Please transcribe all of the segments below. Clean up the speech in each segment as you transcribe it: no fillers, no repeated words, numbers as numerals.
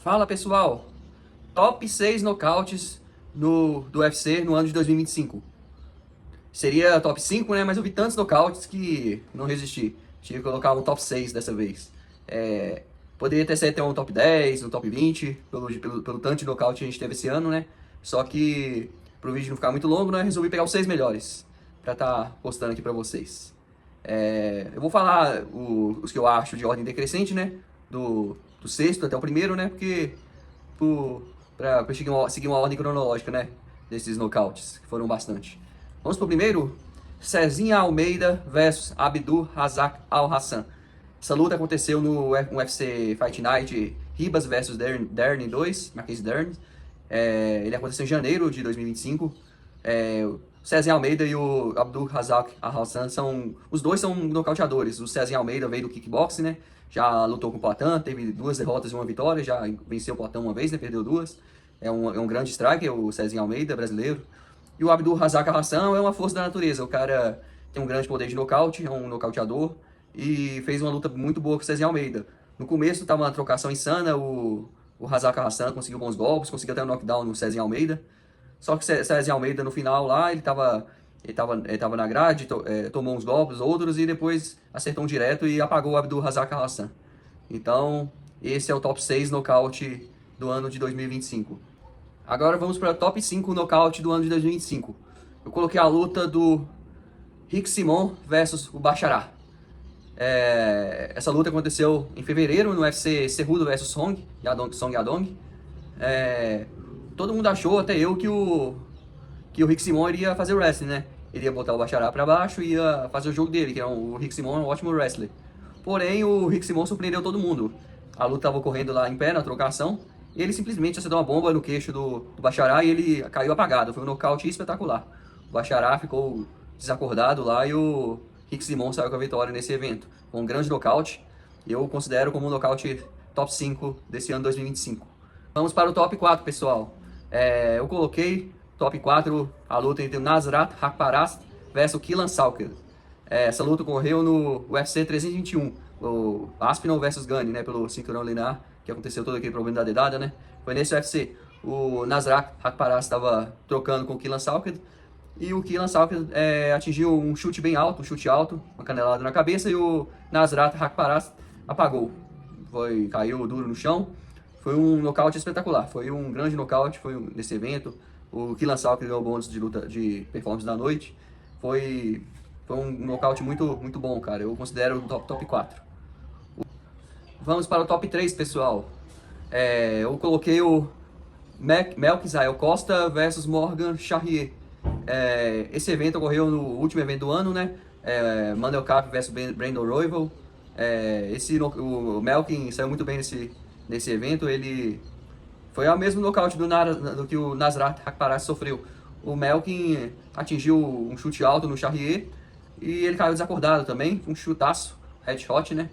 Fala pessoal, top 6 nocautes do UFC no ano de 2025. Seria top 5, né? Mas eu vi tantos nocautes que não resisti. Tive que colocar um top 6 dessa vez. É, Poderia ter sido até um top 10, um top 20, pelo tanto de nocaute que a gente teve esse ano, né? Só que, pro vídeo não ficar muito longo, né? Resolvi pegar os 6 melhores pra estar postando aqui pra vocês. Eu vou falar os que eu acho de ordem decrescente, né? Do sexto até o primeiro, né? Porque pra seguir uma ordem cronológica, né? Desses nocautes, que foram bastante. Vamos pro primeiro. Cezinha Almeida versus Abdul Razak Al-Hassan. Essa luta aconteceu no UFC Fight Night Ribas versus Dern 2, Marquês Dern. Ele aconteceu em janeiro de 2025. O Cezinha Almeida e o Abdul Razak Al-Hassan os dois são nocauteadores. O Cezinha Almeida veio do kickboxing, né? Já lutou com o Poatan, teve 2 derrotas e 1 vitória, já venceu o Poatan uma vez, né? Perdeu 2. É um grande striker, o Cezinha Almeida, brasileiro. E o Abdul Razak Al-Hassan é uma força da natureza. O cara tem um grande poder de nocaute, é um nocauteador. E fez uma luta muito boa com o Cezinha Almeida. No começo estava uma trocação insana, o Razak Al-Hassan conseguiu bons golpes, conseguiu até um knockdown no Cezinha Almeida. Só que o Cezinha Almeida no final lá, ele tava na grade, tomou uns golpes, outros, e depois acertou um direto e apagou o Abdul Razak Al-Hassan. Então, esse é o top 6 nocaute do ano de 2025. Agora vamos para o top 5 nocaute do ano de 2025. Eu coloquei a luta do Rick Simon versus o Bacharach. Essa luta aconteceu em fevereiro no UFC Cejudo versus Song Yadong. Todo mundo achou, até eu, que o Rick Simon iria fazer wrestling, né? Ele ia botar o Bacharach pra baixo e ia fazer o jogo dele, o Rick Simon é um ótimo wrestler. Porém, o Rick Simon surpreendeu todo mundo. A luta estava ocorrendo lá em pé, na trocação, e ele simplesmente acertou uma bomba no queixo do Bacharach e ele caiu apagado. Foi um nocaute espetacular. O Bacharach ficou desacordado lá e o Rick Simon saiu com a vitória nesse evento. Foi um grande nocaute. Eu considero como um nocaute top 5 desse ano 2025. Vamos para o top 4, pessoal. Eu coloquei top 4 a luta entre o Nasrat Haqparast versus o Killan Salker. Essa luta ocorreu no UFC 321, o Aspinall versus Gane, né, pelo cinturão linear, que aconteceu todo aquele problema da dedada, né? Foi nesse UFC. O Nasrat Haqparast estava trocando com o Killan Salker e o Killan Salker atingiu um chute bem alto, uma canelada na cabeça, e o Nasrat Haqparast apagou. Caiu duro no chão. Foi um nocaute espetacular, foi um grande nocaute nesse evento. O Killan Salker ganhou o bônus de luta de performance da noite. Foi um nocaute muito, muito bom, cara. Eu considero o top 4. Vamos para o top 3, pessoal. Eu coloquei o Melquizael Costa versus Morgan Charrier. Esse evento ocorreu no último evento do ano, né? Manuel Cap versus Brandon Royval. O Melkin saiu muito bem nesse evento. Ele foi o mesmo nocaute do que o Nasrat Haqparast sofreu. O Melkin atingiu um chute alto no Charrier e ele caiu desacordado também. Um chutaço, headshot, né?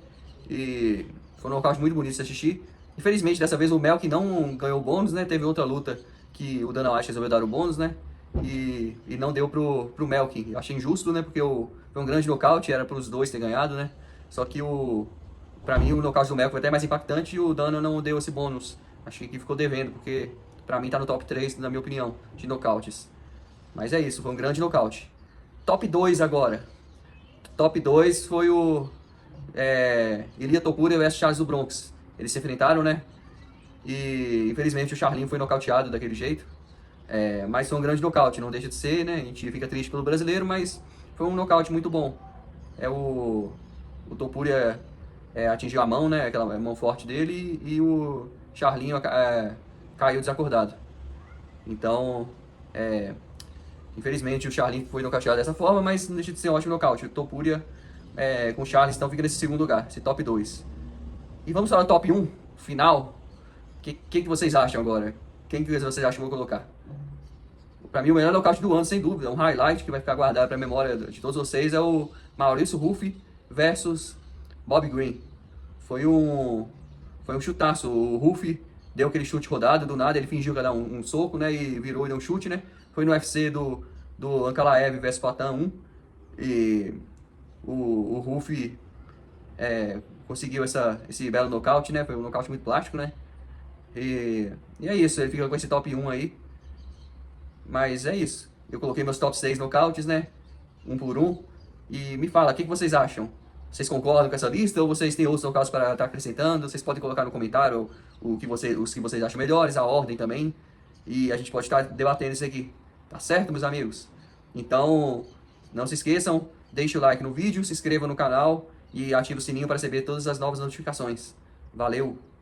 E foi um nocaute muito bonito de se assistir. Infelizmente, dessa vez o Melkin não ganhou o bônus, né? Teve outra luta que o Dana White resolveu dar o bônus, né? E não deu pro Melkin. Eu achei injusto, né? Porque foi um grande nocaute, era para os dois ter ganhado, né? Só que pra mim o nocaute do Melkin foi até mais impactante e o Dana não deu esse bônus. Acho que ficou devendo, porque pra mim tá no top 3, na minha opinião, de nocautes. Mas é isso, foi um grande nocaute. Top 2 agora. Top 2 foi o Ilia Topuria versus Charles do Bronx. Eles se enfrentaram, né? E infelizmente o Charlinho foi nocauteado daquele jeito. Mas foi um grande nocaute, não deixa de ser, né? A gente fica triste pelo brasileiro, mas foi um nocaute muito bom. O Topuria atingiu a mão, né? Aquela mão forte dele, e o Charlinho caiu desacordado. Então, infelizmente o Charlinho foi nocauteado dessa forma, mas não deixa de ser um ótimo nocaute. O Topuria com o Charles, então fica nesse segundo lugar, esse top 2. E vamos para o top 1, final. O que vocês acham agora? Quem que vocês acham que eu vou colocar? Pra mim o melhor nocaute do ano, sem dúvida, um highlight que vai ficar guardado pra memória de todos vocês, é o Maurício Rufi versus Bob Green. Foi um chutaço. O Rufi deu aquele chute rodado, do nada ele fingiu que ia dar um soco, né, e virou e deu um chute, né. Foi no UFC do Ankalaev versus Poatan 1, e o Rufi conseguiu esse belo nocaute, né, foi um nocaute muito plástico, né. E é isso, ele fica com esse top 1 aí. Mas é isso. Eu coloquei meus top 6 nocautes, né? Um por um. E me fala, o que vocês acham? Vocês concordam com essa lista ou vocês têm outros nocautes para estar acrescentando? Vocês podem colocar no comentário os que vocês acham melhores, a ordem também. E a gente pode estar debatendo isso aqui. Tá certo, meus amigos? Então, não se esqueçam, deixe o like no vídeo, se inscreva no canal e ative o sininho para receber todas as novas notificações. Valeu!